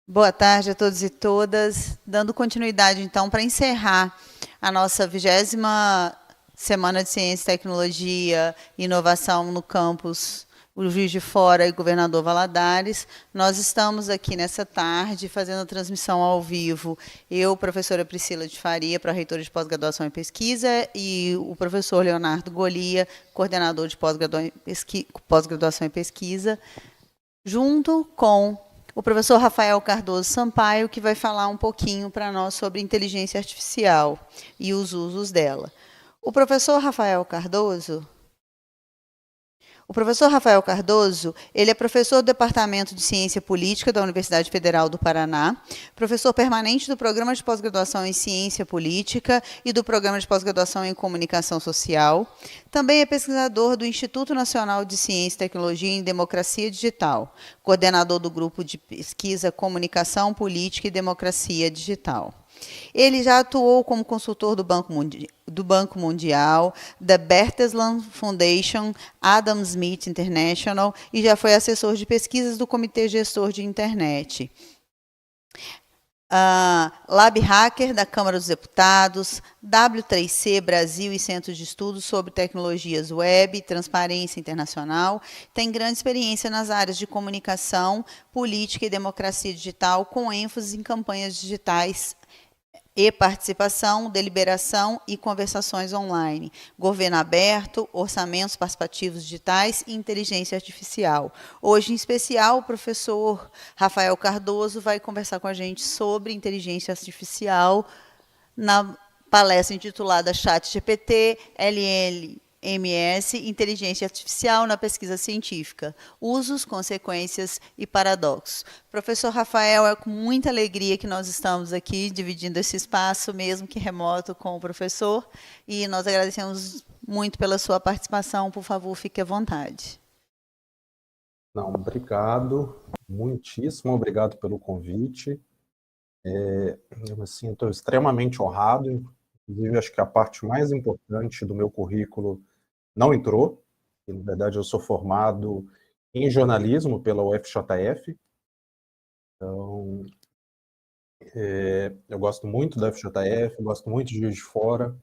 Boa tarde a todos e todas. Dando continuidade, então, para encerrar a nossa 20ª Semana de Ciência, Tecnologia e Inovação no campus o Juiz de Fora e Governador Valadares, nós estamos aqui nessa tarde fazendo a transmissão ao vivo. Eu, professora Priscila de Faria, pró-reitora de Pós-Graduação e Pesquisa, e o professor Leonardo Golia, coordenador de Pós-Graduação e Pesquisa, junto com o professor Rafael Cardoso Sampaio, que vai falar um pouquinho para nós sobre inteligência artificial e os usos dela. O professor Rafael Cardoso, ele é professor do Departamento de Ciência Política da Universidade Federal do Paraná, professor permanente do Programa de Pós-Graduação em Ciência Política e do Programa de Pós-Graduação em Comunicação Social. Também é pesquisador do Instituto Nacional de Ciência e Tecnologia em Democracia Digital, coordenador do Grupo de Pesquisa Comunicação, Política e Democracia Digital. Ele já atuou como consultor do Banco Mundial, da Bertelsmann Foundation, Adam Smith International e já foi assessor de pesquisas do Comitê Gestor de Internet. Lab Hacker da Câmara dos Deputados, W3C Brasil e Centro de Estudos sobre Tecnologias Web e Transparência Internacional, tem grande experiência nas áreas de comunicação, política e democracia digital, com ênfase em campanhas digitais e participação, deliberação e conversações online, governo aberto, orçamentos participativos digitais e inteligência artificial. Hoje, em especial, o professor Rafael Cardoso vai conversar com a gente sobre inteligência artificial na palestra intitulada ChatGPT, LLMS, Inteligência Artificial na Pesquisa Científica, Usos, Consequências e Paradoxos. Professor Rafael, é com muita alegria que nós estamos aqui dividindo esse espaço, mesmo que remoto, com o professor, e nós agradecemos muito pela sua participação. Por favor, fique à vontade. Não, obrigado, muitíssimo obrigado pelo convite. Eu me sinto extremamente honrado, inclusive acho que a parte mais importante do meu currículo não entrou. Na verdade, eu sou formado em jornalismo pela UFJF, então eu gosto muito da UFJF, gosto muito de Juiz de Fora,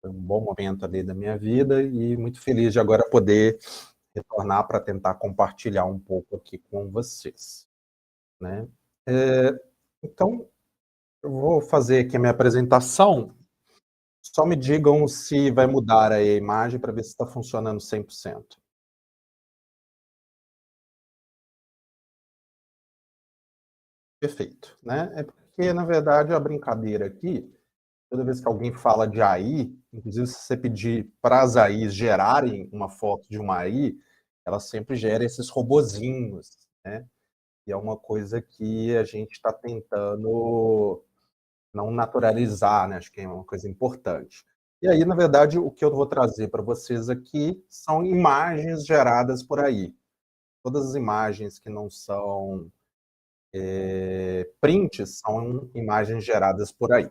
foi um bom momento ali da minha vida e muito feliz de agora poder retornar para tentar compartilhar um pouco aqui com vocês, né? Então, eu vou fazer aqui a minha apresentação. Só me digam se vai mudar a imagem para ver se está funcionando 100%. Perfeito, né? É porque, na verdade, a brincadeira aqui, toda vez que alguém fala de AI, inclusive se você pedir para as AIs gerarem uma foto de uma AI, ela sempre gera esses robozinhos, né? E é uma coisa que a gente está tentando não naturalizar, né? Acho que é uma coisa importante. E aí, na verdade, o que eu vou trazer para vocês aqui são imagens geradas por aí. Todas as imagens que não são prints são imagens geradas por aí.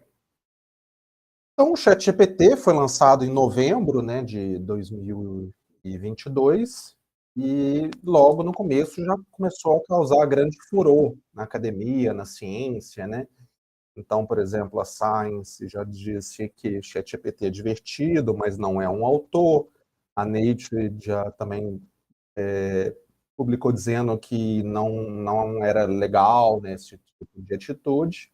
Então, o ChatGPT foi lançado em novembro, né, de 2022 e logo no começo já começou a causar grande furor na academia, na ciência, né? Então, por exemplo, a Science já disse que o ChatGPT é divertido, mas não é um autor. A Nature já também publicou dizendo que não era legal, né, esse tipo de atitude.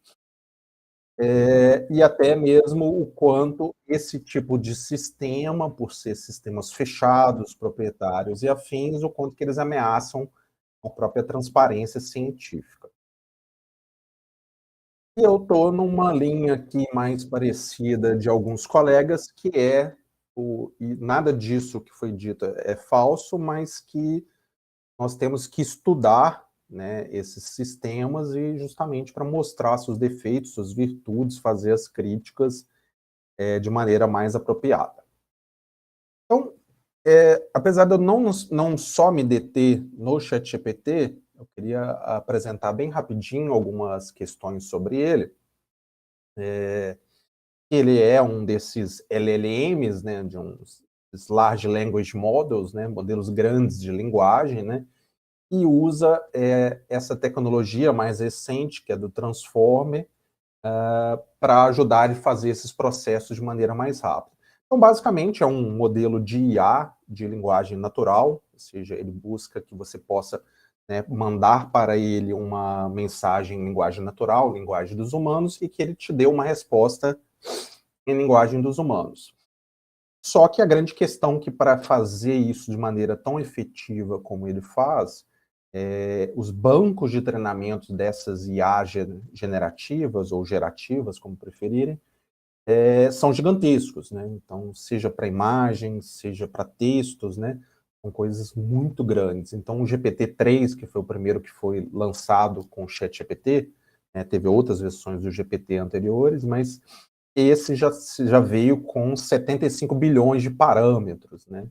E até mesmo o quanto esse tipo de sistema, por ser sistemas fechados, proprietários e afins, o quanto que eles ameaçam a própria transparência científica. E eu estou numa linha aqui mais parecida de alguns colegas, que e nada disso que foi dito é falso, mas que nós temos que estudar, né, esses sistemas e justamente para mostrar seus defeitos, suas virtudes, fazer as críticas de maneira mais apropriada. Então, apesar de eu não só me deter no ChatGPT, eu queria apresentar bem rapidinho algumas questões sobre ele. Ele é um desses LLMs, né, esses Large Language Models, né, modelos grandes de linguagem, né, e usa essa tecnologia mais recente, que é do Transformer, para ajudar ele a fazer esses processos de maneira mais rápida. Então, basicamente, é um modelo de IA, de linguagem natural, ou seja, ele busca que você possa, né, mandar para ele uma mensagem em linguagem natural, linguagem dos humanos, e que ele te dê uma resposta em linguagem dos humanos. Só que a grande questão que para fazer isso de maneira tão efetiva como ele faz, os bancos de treinamento dessas IA generativas ou gerativas, como preferirem, são gigantescos, né? Então, seja para imagens, seja para textos, né? São coisas muito grandes. Então, o GPT-3, que foi o primeiro que foi lançado com o ChatGPT, né, teve outras versões do GPT anteriores, mas esse já veio com 75 bilhões de parâmetros, né?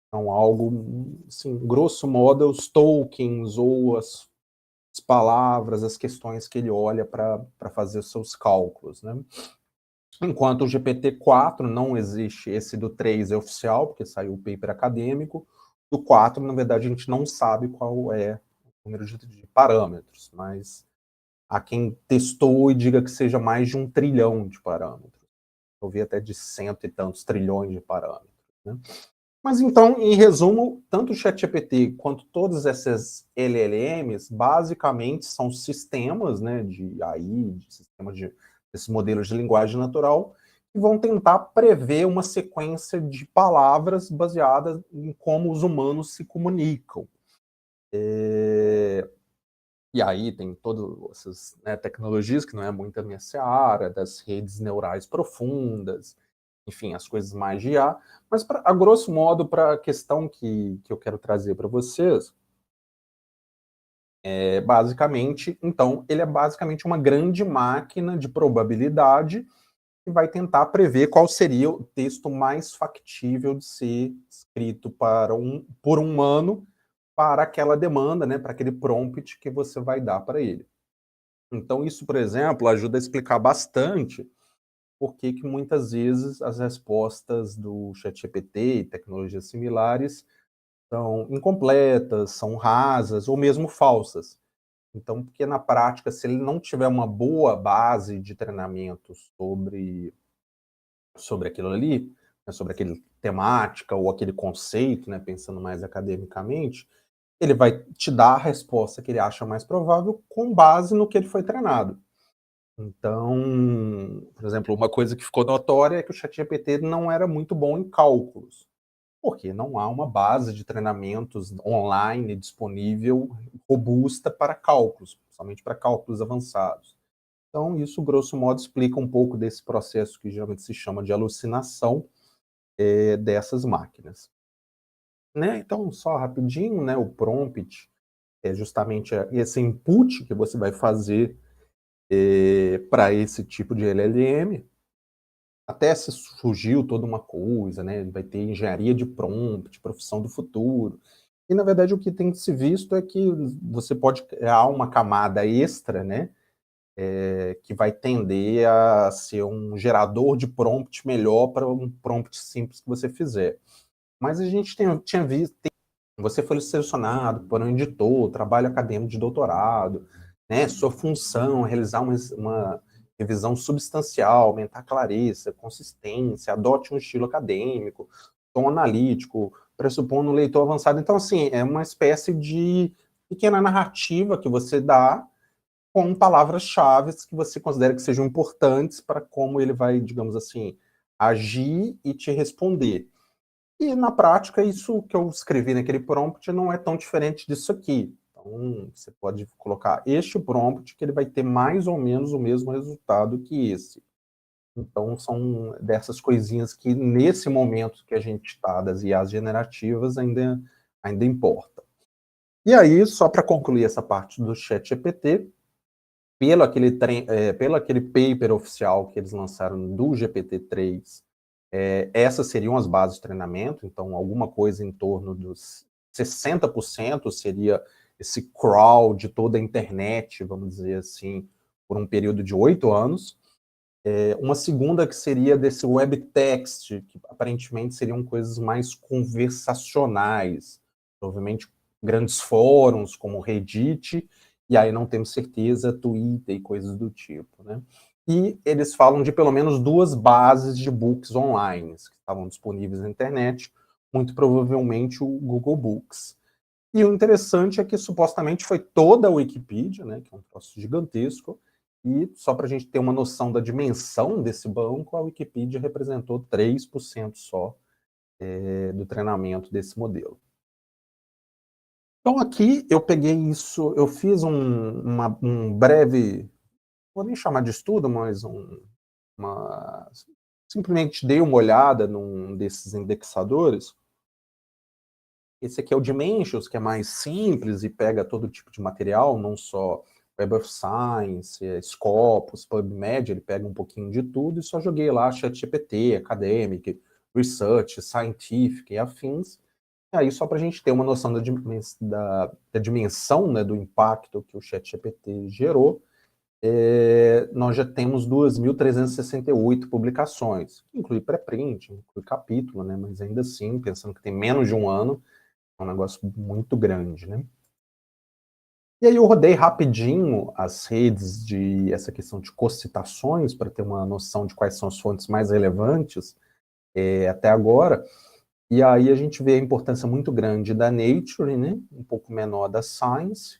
Então, algo, assim, grosso modo, os tokens ou as palavras, as questões que ele olha para fazer os seus cálculos, né? Enquanto o GPT-4 não existe, esse do 3 é oficial, porque saiu o paper acadêmico, do 4, na verdade, a gente não sabe qual é o número de parâmetros, mas há quem testou e diga que seja mais de 1 trilhão de parâmetros. Eu vi até de 100 e tantos trilhões de parâmetros, né? Mas então, em resumo, tanto o ChatGPT quanto todos esses LLMs, basicamente são sistemas, né, de AI, de sistemas desses modelos de linguagem natural, que vão tentar prever uma sequência de palavras baseadas em como os humanos se comunicam. E aí tem todas essas, né, tecnologias, que não é muito a minha seara, das redes neurais profundas, enfim, as coisas mais de IA, mas a grosso modo, para a questão que eu quero trazer para vocês, basicamente, então, ele é basicamente uma grande máquina de probabilidade que vai tentar prever qual seria o texto mais factível de ser escrito por um humano para aquela demanda, né, para aquele prompt que você vai dar para ele. Então, isso, por exemplo, ajuda a explicar bastante por que muitas vezes as respostas do ChatGPT e tecnologias similares são incompletas, são rasas ou mesmo falsas. Então, porque na prática, se ele não tiver uma boa base de treinamento sobre aquilo ali, né, sobre aquele temática ou aquele conceito, né, pensando mais academicamente, ele vai te dar a resposta que ele acha mais provável com base no que ele foi treinado. Então, por exemplo, uma coisa que ficou notória é que o ChatGPT não era muito bom em cálculos, porque não há uma base de treinamentos online disponível robusta para cálculos, somente para cálculos avançados. Então, isso, grosso modo, explica um pouco desse processo que geralmente se chama de alucinação dessas máquinas. Né? Então, só rapidinho, né, o prompt é justamente esse input que você vai fazer para esse tipo de LLM. Até se surgiu toda uma coisa, né? Vai ter engenharia de prompt, profissão do futuro. E, na verdade, o que tem se visto é que você pode criar uma camada extra, né? Que vai tender a ser um gerador de prompt melhor para um prompt simples que você fizer. Mas a gente tinha visto, você foi selecionado por um editor, trabalho acadêmico de doutorado, né? Sua função é realizar uma revisão substancial, aumentar a clareza, consistência, adote um estilo acadêmico, tom analítico, pressupondo um leitor avançado. Então, assim, é uma espécie de pequena narrativa que você dá com palavras-chave que você considera que sejam importantes para como ele vai, digamos assim, agir e te responder. E, na prática, isso que eu escrevi naquele prompt não é tão diferente disso aqui. Então, você pode colocar este prompt que ele vai ter mais ou menos o mesmo resultado que esse. Então, são dessas coisinhas que, nesse momento que a gente está das IAs generativas, ainda importa. E aí, só para concluir essa parte do ChatGPT, pelo aquele paper oficial que eles lançaram do GPT-3, essas seriam as bases de treinamento, então alguma coisa em torno dos 60% seria esse crawl de toda a internet, vamos dizer assim, por um período de 8 anos. Uma segunda que seria desse web text, que aparentemente seriam coisas mais conversacionais, provavelmente grandes fóruns como Reddit, e aí não temos certeza, Twitter e coisas do tipo, né? E eles falam de pelo menos 2 bases de books online que estavam disponíveis na internet, muito provavelmente o Google Books. E o interessante é que supostamente foi toda a Wikipedia, né, que é um troço gigantesco, e só para a gente ter uma noção da dimensão desse banco, a Wikipedia representou 3% só do treinamento desse modelo. Então aqui eu peguei isso, eu fiz um breve, vou nem chamar de estudo, mas simplesmente dei uma olhada num desses indexadores. Esse aqui é o Dimensions, que é mais simples e pega todo tipo de material, não só Web of Science, Scopus, PubMed, ele pega um pouquinho de tudo, e só joguei lá ChatGPT, Academic, Research, Scientific e afins. E aí, só para a gente ter uma noção da dimensão, né, do impacto que o ChatGPT gerou, nós já temos 2.368 publicações, inclui pré-print, inclui capítulo, né, mas ainda assim, pensando que tem menos de um ano, é um negócio muito grande, né? E aí eu rodei rapidinho as redes de essa questão de cocitações para ter uma noção de quais são as fontes mais relevantes até agora. E aí a gente vê a importância muito grande da Nature, né? Um pouco menor da Science.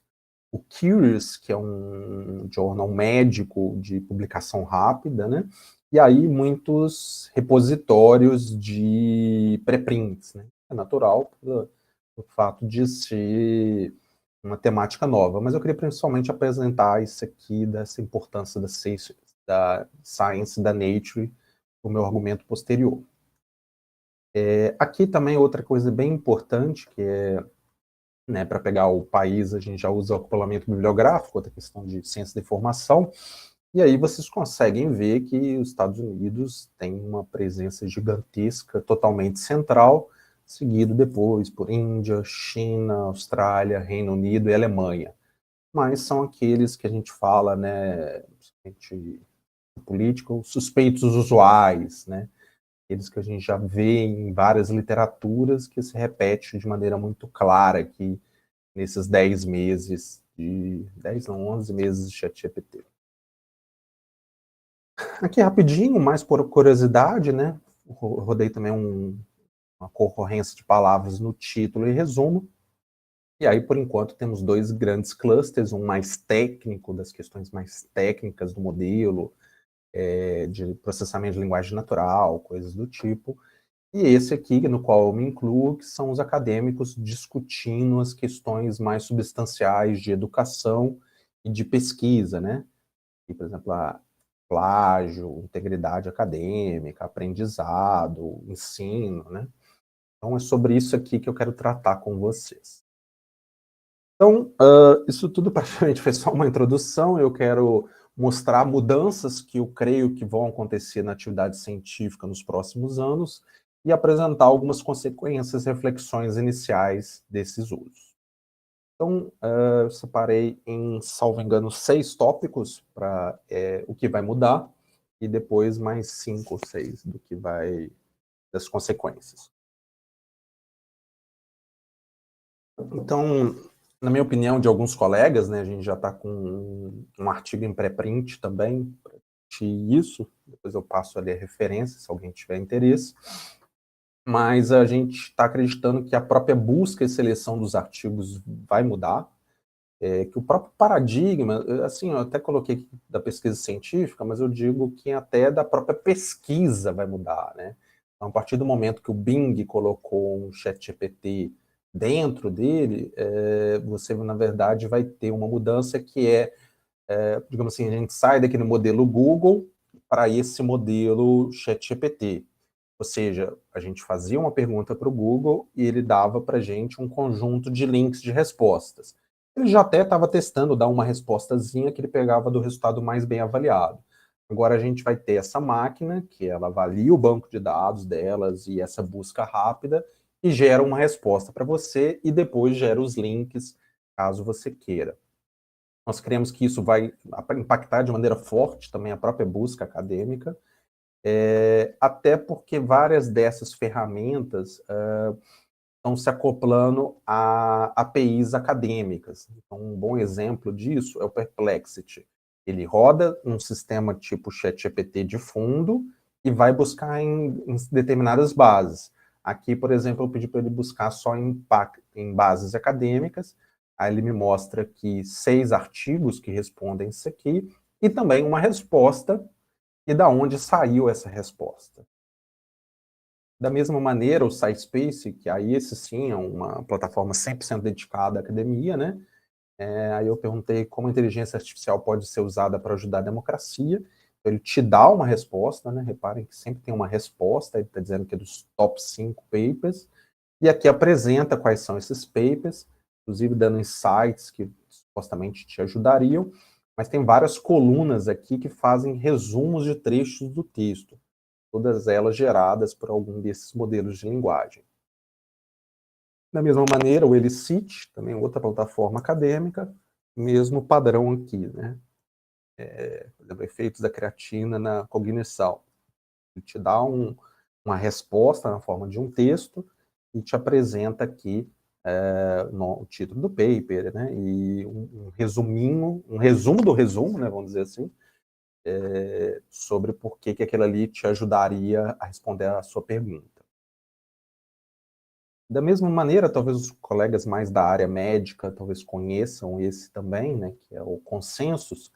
O Curious, que é um jornal médico de publicação rápida, né? E aí muitos repositórios de pré-prints, né? É natural pelo fato de ser uma temática nova, mas eu queria principalmente apresentar isso aqui, dessa importância da Science, da Nature, o meu argumento posterior. Aqui também outra coisa bem importante, que é, né, para pegar o país, a gente já usa o acoplamento bibliográfico, outra questão de ciência da informação, e aí vocês conseguem ver que os Estados Unidos têm uma presença gigantesca, totalmente central, seguido depois por Índia, China, Austrália, Reino Unido e Alemanha. Mas são aqueles que a gente fala, né, político, suspeitos usuais, né, aqueles que a gente já vê em várias literaturas, que se repete de maneira muito clara aqui nesses 10 meses, 10 não, 11 meses de ChatGPT. Aqui rapidinho, mais por curiosidade, né, rodei também uma concorrência de palavras no título e resumo. E aí, por enquanto, temos 2 grandes clusters, um mais técnico, das questões mais técnicas do modelo, de processamento de linguagem natural, coisas do tipo, e esse aqui, no qual eu me incluo, que são os acadêmicos discutindo as questões mais substanciais de educação e de pesquisa, né? E, por exemplo, plágio, integridade acadêmica, aprendizado, ensino, né? Então, é sobre isso aqui que eu quero tratar com vocês. Então, isso tudo praticamente foi só uma introdução. Eu quero mostrar mudanças que eu creio que vão acontecer na atividade científica nos próximos anos e apresentar algumas consequências, reflexões iniciais desses usos. Então, eu separei em, salvo engano, 6 tópicos para o que vai mudar e depois mais 5 ou 6 das consequências. Então, na minha opinião, de alguns colegas, né, a gente já está com um artigo em pré-print também, para isso, depois eu passo ali a referência, se alguém tiver interesse, mas a gente está acreditando que a própria busca e seleção dos artigos vai mudar, que o próprio paradigma, assim, eu até coloquei aqui da pesquisa científica, mas eu digo que até da própria pesquisa vai mudar, né? Então, a partir do momento que o Bing colocou um ChatGPT dentro dele, você, na verdade, vai ter uma mudança que digamos assim, a gente sai daquele modelo Google para esse modelo ChatGPT. Ou seja, a gente fazia uma pergunta para o Google e ele dava para a gente um conjunto de links de respostas. Ele já até estava testando dar uma respostazinha que ele pegava do resultado mais bem avaliado. Agora a gente vai ter essa máquina, que ela avalia o banco de dados delas e essa busca rápida, e gera uma resposta para você, e depois gera os links, caso você queira. Nós cremos que isso vai impactar de maneira forte também a própria busca acadêmica, até porque várias dessas ferramentas estão se acoplando a APIs acadêmicas. Então, um bom exemplo disso é o Perplexity. Ele roda um sistema tipo ChatGPT de fundo e vai buscar em determinadas bases. Aqui, por exemplo, eu pedi para ele buscar só em bases acadêmicas, aí ele me mostra aqui 6 artigos que respondem isso aqui, e também uma resposta, e da onde saiu essa resposta. Da mesma maneira, o SciSpace, que aí esse sim é uma plataforma 100% dedicada à academia, né? Aí eu perguntei como a inteligência artificial pode ser usada para ajudar a democracia. Ele te dá uma resposta, né? Reparem que sempre tem uma resposta, ele está dizendo que é dos top 5 papers, e aqui apresenta quais são esses papers, inclusive dando insights que supostamente te ajudariam, mas tem várias colunas aqui que fazem resumos de trechos do texto, todas elas geradas por algum desses modelos de linguagem. Da mesma maneira, o Elicit, também outra plataforma acadêmica, mesmo padrão aqui, né? Por exemplo, efeitos da creatina na cognição. Ele te dá uma resposta na forma de um texto e te apresenta aqui o título do paper, né? E um resuminho, um resumo do resumo, né? Vamos dizer assim, sobre por que aquilo ali te ajudaria a responder a sua pergunta. Da mesma maneira, talvez os colegas mais da área médica talvez conheçam esse também, né, que é o Consensus.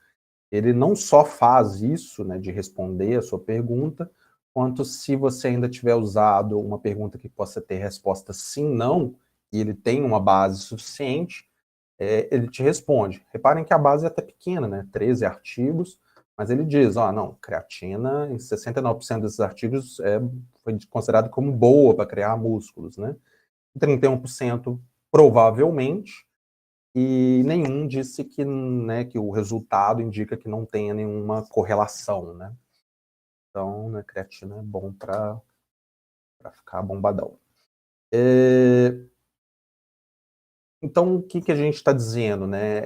Ele não só faz isso, né, de responder a sua pergunta, quanto se você ainda tiver usado uma pergunta que possa ter resposta sim, não, e ele tem uma base suficiente, ele te responde. Reparem que a base é até pequena, né, 13 artigos, mas ele diz, não, creatina, em 69% desses artigos foi considerado como boa para criar músculos, né? 31% provavelmente, e nenhum disse que, né, que o resultado indica que não tenha nenhuma correlação, né? Então, né, creatina é bom para ficar bombadão. Então, o que a gente está dizendo, né?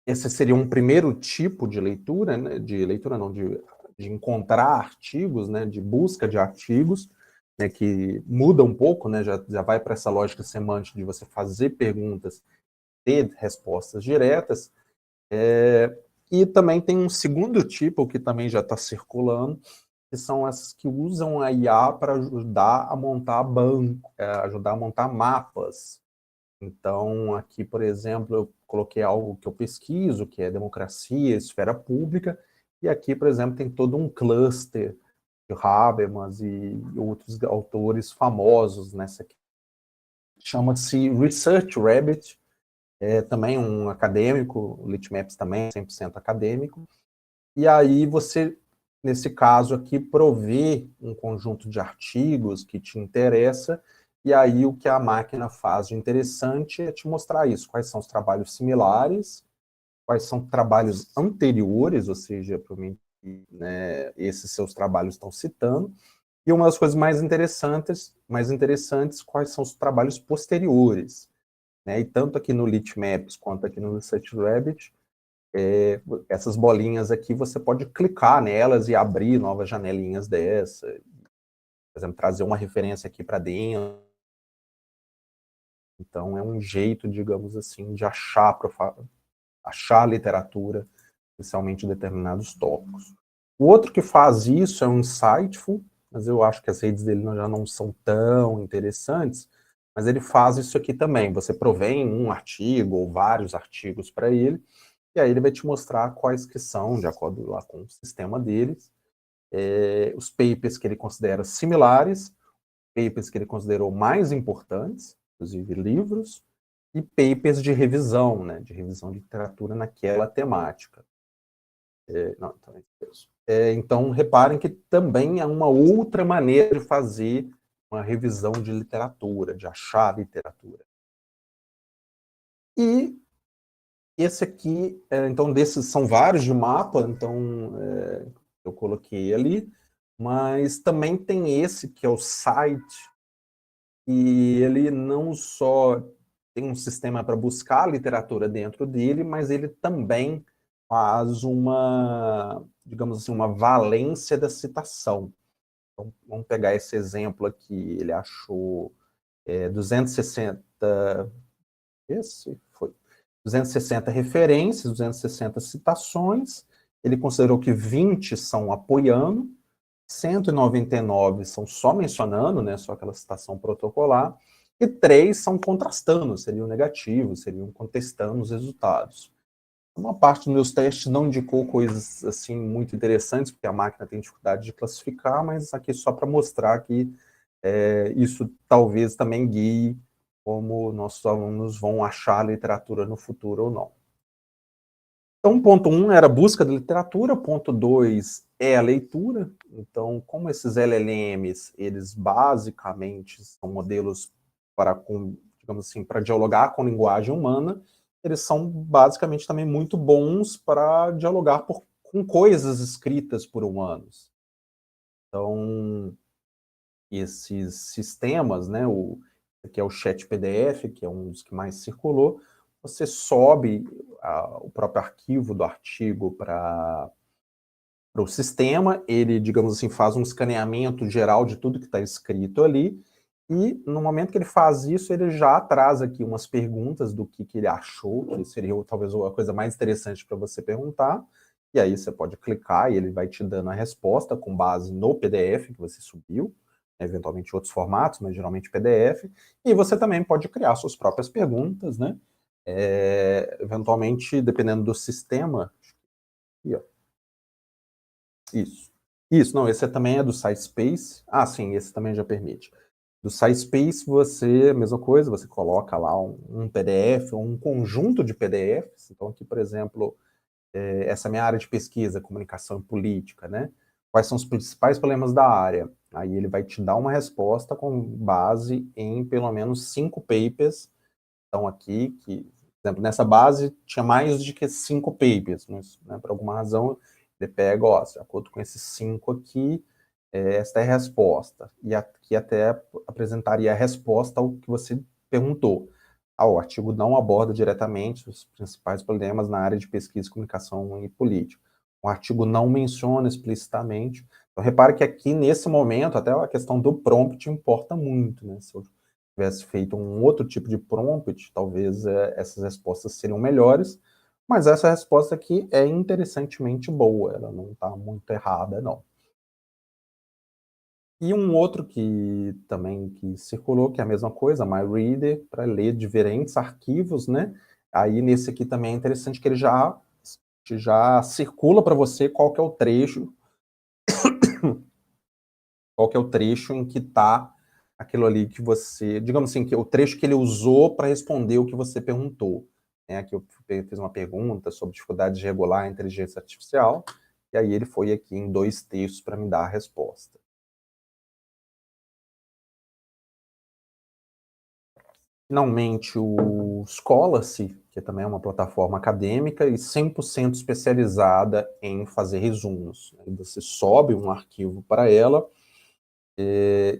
Esse seria um primeiro tipo de leitura, né? De leitura não, de encontrar artigos, né? De busca de artigos, né, que muda um pouco, né, já vai para essa lógica semântica de você fazer perguntas, ter respostas diretas, e também tem um segundo tipo que também já está circulando, que são essas que usam a IA para ajudar a montar ajudar a montar mapas. Então, aqui, por exemplo, eu coloquei algo que eu pesquiso, que é democracia, esfera pública, e aqui, por exemplo, tem todo um cluster de Habermas e outros autores famosos nessa aqui. Chama-se Research Rabbit, também um acadêmico, o Litmaps também, 100% acadêmico, e aí você, nesse caso aqui, provê um conjunto de artigos que te interessa, e aí o que a máquina faz de interessante é te mostrar isso, quais são os trabalhos similares, quais são trabalhos anteriores, ou seja, provavelmente, né, esses seus trabalhos estão citando, e uma das coisas mais interessantes, quais são os trabalhos posteriores, né? E tanto aqui no Litmaps quanto aqui no Research Rabbit, essas bolinhas aqui, você pode clicar nelas e abrir novas janelinhas dessa, por exemplo, trazer uma referência aqui para dentro. Então, é um jeito, digamos assim, de achar literatura, especialmente em determinados tópicos. O outro que faz isso é o Insightful, mas eu acho que as redes dele já não são tão interessantes, mas ele faz isso aqui também. Você provém um artigo ou vários artigos para ele, e aí ele vai te mostrar quais que são, de acordo lá com o sistema deles, os papers que ele considera similares, papers que ele considerou mais importantes, inclusive livros, e papers de revisão, né, de revisão de literatura naquela temática. Não, então é isso. Então, reparem que também é uma outra maneira de fazer uma revisão de literatura, de achar literatura. E esse aqui, então, desses são vários de mapa, então eu coloquei ali, mas também tem esse que é o site, e ele não só tem um sistema para buscar a literatura dentro dele, mas ele também faz uma, digamos assim, uma valência da citação. Então, vamos pegar esse exemplo aqui, ele achou 260, esse foi, 260 referências, 260 citações, ele considerou que 20 são apoiando, 199 são só mencionando, né, só aquela citação protocolar, e 3 são contrastando, seriam negativos, seriam contestando os resultados. Uma parte dos meus testes não indicou coisas assim muito interessantes, porque a máquina tem dificuldade de classificar, mas aqui só para mostrar que isso talvez também guie como nossos alunos vão achar a literatura no futuro ou não. Então, ponto 1 era a busca da literatura, ponto 2 é a leitura. Então, como esses LLMs, eles basicamente são modelos para, digamos assim, para dialogar com linguagem humana, eles são basicamente também muito bons para dialogar com coisas escritas por humanos. Então, esses sistemas, né, aqui é o Chat PDF, que é um dos que mais circulou, você sobe o próprio arquivo do artigo para o sistema, ele, digamos assim, faz um escaneamento geral de tudo que está escrito ali, e no momento que ele faz isso, ele já traz aqui umas perguntas do que ele achou, que seria talvez a coisa mais interessante para você perguntar, e aí você pode clicar e ele vai te dando a resposta com base no PDF que você subiu, eventualmente outros formatos, mas geralmente PDF, e você também pode criar suas próprias perguntas, né? Eventualmente, dependendo do sistema, aqui, ó. Isso, não, esse também é do SciSpace. Ah, sim, esse também já permite. Do SciSpace, você, mesma coisa, você coloca lá um PDF ou um conjunto de PDFs. Então, aqui, por exemplo, essa é a minha área de pesquisa, comunicação e política, né? Quais são os principais problemas da área? Aí ele vai te dar uma resposta com base em pelo menos 5 papers. Então, aqui, que, por exemplo, nessa base tinha mais de que 5 papers, mas, né, por alguma razão, ele pega, ó, de acordo com esses 5 aqui, esta é a resposta. E aqui até apresentaria a resposta ao que você perguntou. O artigo não aborda diretamente os principais problemas na área de pesquisa, comunicação e política. O artigo não menciona explicitamente. Então, repare que aqui, nesse momento, até a questão do prompt importa muito, né? Se eu tivesse feito um outro tipo de prompt, talvez essas respostas seriam melhores, mas essa resposta aqui é interessantemente boa, ela não está muito errada, não. E um outro que também que circulou, que é a mesma coisa, MyReader, para ler diferentes arquivos, né? Aí nesse aqui também é interessante que ele já circula para você qual que é o trecho, qual que é o trecho em que está aquilo ali que você, digamos assim, que é o trecho que ele usou para responder o que você perguntou. Aqui eu fiz uma pergunta sobre dificuldade de regular a inteligência artificial, e aí ele foi aqui em 2 textos para me dar a resposta. Finalmente, o Scholasty, que também é uma plataforma acadêmica e 100% especializada em fazer resumos. Você sobe um arquivo para ela,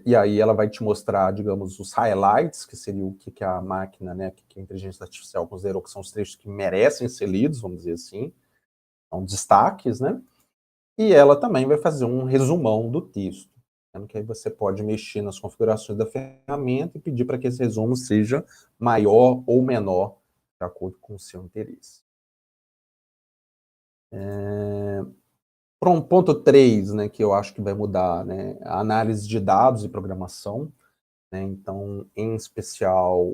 e aí ela vai te mostrar, digamos, os highlights, que seria o que a máquina, né, que a inteligência artificial considerou que são os trechos que merecem ser lidos, vamos dizer assim, são destaques, né? E ela também vai fazer um resumão do texto, que aí você pode mexer nas configurações da ferramenta e pedir para que esse resumo seja maior ou menor, de acordo com o seu interesse. Para um ponto 3, né, que eu acho que vai mudar, né, a análise de dados e programação, né, então, em especial,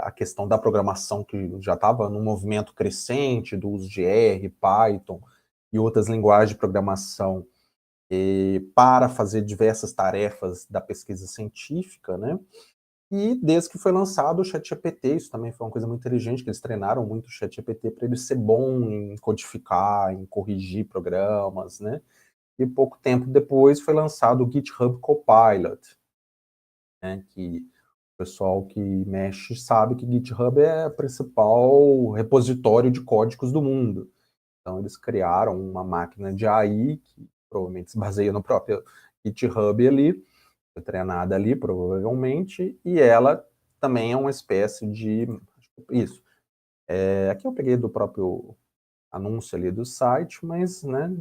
a questão da programação, que já estava num movimento crescente do uso de R, Python e outras linguagens de programação, para fazer diversas tarefas da pesquisa científica, né? E desde que foi lançado o ChatGPT, isso também foi uma coisa muito inteligente, que eles treinaram muito o ChatGPT para ele ser bom em codificar, em corrigir programas, né? E pouco tempo depois foi lançado o GitHub Copilot, né? Que o pessoal que mexe sabe que GitHub é o principal repositório de códigos do mundo. Então, eles criaram uma máquina de AI, que provavelmente se baseia no próprio GitHub ali, foi treinada ali, provavelmente, e ela também é uma espécie de, Isso. Aqui eu peguei do próprio anúncio ali do site, mas, né,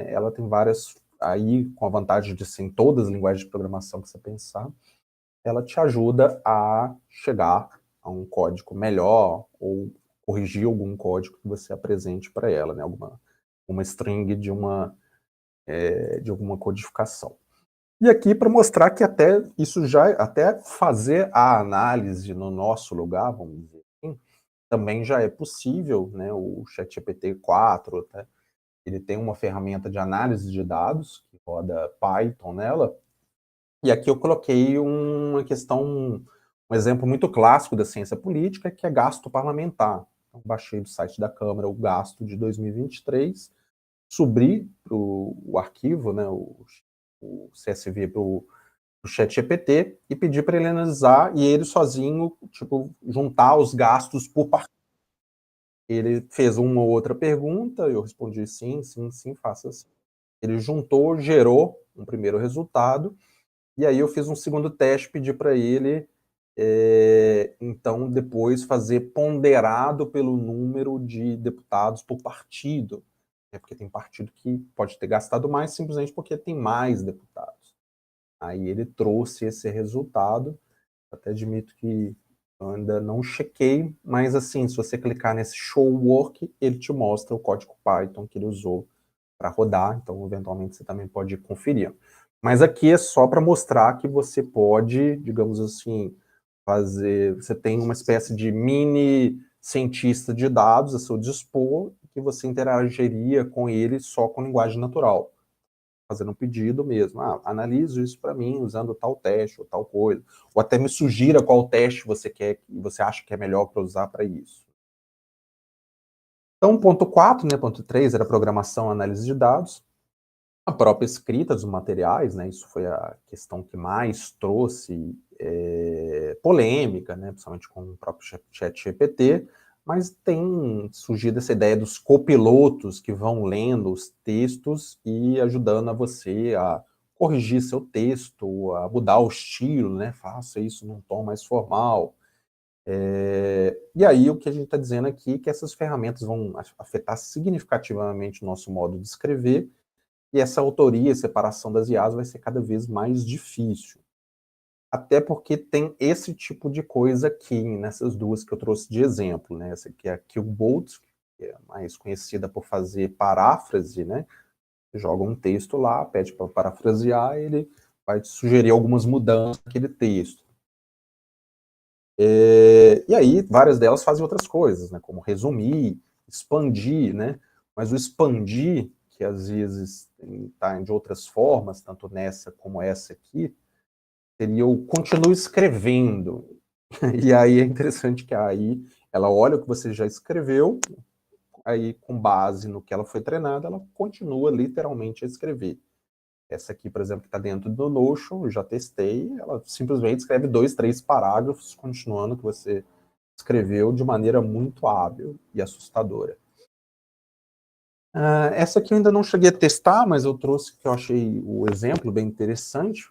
ela tem várias, aí com a vantagem de ser em todas as linguagens de programação que você pensar, ela te ajuda a chegar a um código melhor ou corrigir algum código que você apresente para ela, né, uma string de alguma codificação. E aqui para mostrar que até isso até fazer a análise no nosso lugar, vamos dizer assim, também já é possível, né? O ChatGPT 4, né? Ele tem uma ferramenta de análise de dados que roda Python nela. E aqui eu coloquei uma questão, um exemplo muito clássico da ciência política, que é gasto parlamentar. Então, baixei do site da Câmara o gasto de 2023, subi o arquivo, né, o CSV para o ChatGPT e pedi para ele analisar e ele sozinho, tipo, juntar os gastos por partido. Ele fez uma ou outra pergunta, eu respondi sim, sim, sim, faça assim. Ele juntou, gerou um primeiro resultado, e aí eu fiz um segundo teste, pedi para ele, então, depois fazer ponderado pelo número de deputados por partido, né, porque tem partido que pode ter gastado mais simplesmente porque tem mais deputados. Aí ele trouxe esse resultado, até admito que eu ainda não chequei, mas assim, se você clicar nesse Show Work, ele te mostra o código Python que ele usou para rodar, então eventualmente você também pode conferir. Mas aqui é só para mostrar que você pode, digamos assim, você tem uma espécie de mini cientista de dados a seu dispor, que você interagiria com ele só com linguagem natural, fazendo um pedido mesmo. Analise isso para mim usando tal teste ou tal coisa. Ou até me sugira qual teste você quer, você acha que é melhor para usar para isso. Então, ponto 4, né, ponto 3 era programação, análise de dados. A própria escrita dos materiais, né, isso foi a questão que mais trouxe polêmica, né, principalmente com o próprio ChatGPT, mas tem surgido essa ideia dos copilotos que vão lendo os textos e ajudando a você a corrigir seu texto, a mudar o estilo, né, faça isso num tom mais formal. E aí o que a gente está dizendo aqui é que essas ferramentas vão afetar significativamente o nosso modo de escrever, e essa autoria, separação das IAs vai ser cada vez mais difícil. Até porque tem esse tipo de coisa aqui, nessas duas que eu trouxe de exemplo, né? Essa aqui é a Killbolt, que é mais conhecida por fazer paráfrase, né? Você joga um texto lá, pede para parafrasear, ele vai te sugerir algumas mudanças naquele texto. E aí, várias delas fazem outras coisas, né? Como resumir, expandir, né? Mas o expandir, que às vezes está de outras formas, tanto nessa como essa aqui, seria o continue escrevendo. E aí é interessante que aí ela olha o que você já escreveu, aí com base no que ela foi treinada, ela continua literalmente a escrever. Essa aqui, por exemplo, que está dentro do Notion, eu já testei, ela simplesmente escreve 2, 3 parágrafos, continuando o que você escreveu de maneira muito hábil e assustadora. Essa aqui eu ainda não cheguei a testar, mas eu trouxe que eu achei o exemplo bem interessante,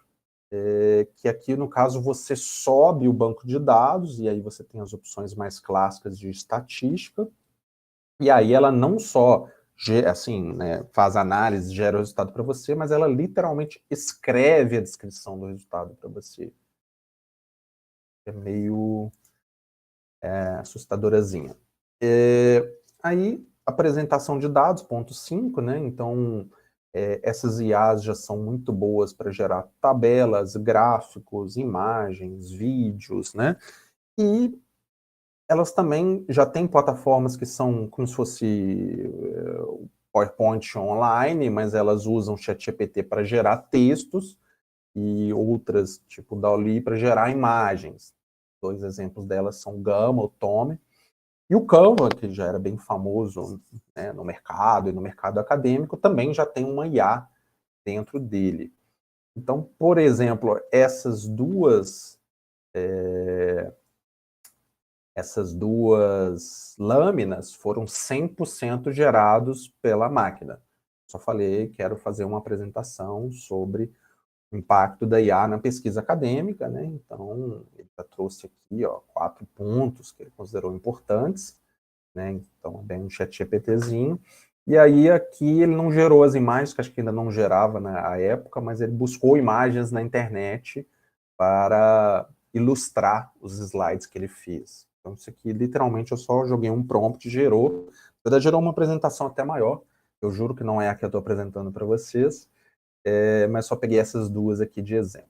que aqui, no caso, você sobe o banco de dados, e aí você tem as opções mais clássicas de estatística, e aí ela não só assim, né, faz análise, gera o resultado para você, mas ela literalmente escreve a descrição do resultado para você. É meio assustadorazinha. Aí, apresentação de dados, ponto 5, né? Então, essas IAs já são muito boas para gerar tabelas, gráficos, imagens, vídeos, né? E elas também já têm plataformas que são como se fosse PowerPoint online, mas elas usam ChatGPT para gerar textos e outras, tipo DALL-E, para gerar imagens. 2 exemplos delas são Gamma, o Tome, e o Canva, que já era bem famoso, né, no mercado e no mercado acadêmico, também já tem uma IA dentro dele. Então, por exemplo, essas duas lâminas foram 100% gerados pela máquina. Só falei, quero fazer uma apresentação sobre impacto da IA na pesquisa acadêmica, né? Então, ele já trouxe aqui, ó, 4 pontos que ele considerou importantes, né? Então, bem um ChatGPTzinho. E aí, aqui, ele não gerou as imagens, que acho que ainda não gerava na época, mas ele buscou imagens na internet para ilustrar os slides que ele fez. Então, isso aqui, literalmente, eu só joguei um prompt e gerou. Na verdade, gerou uma apresentação até maior. Eu juro que não é a que eu estou apresentando para vocês, mas só peguei essas duas aqui de exemplo.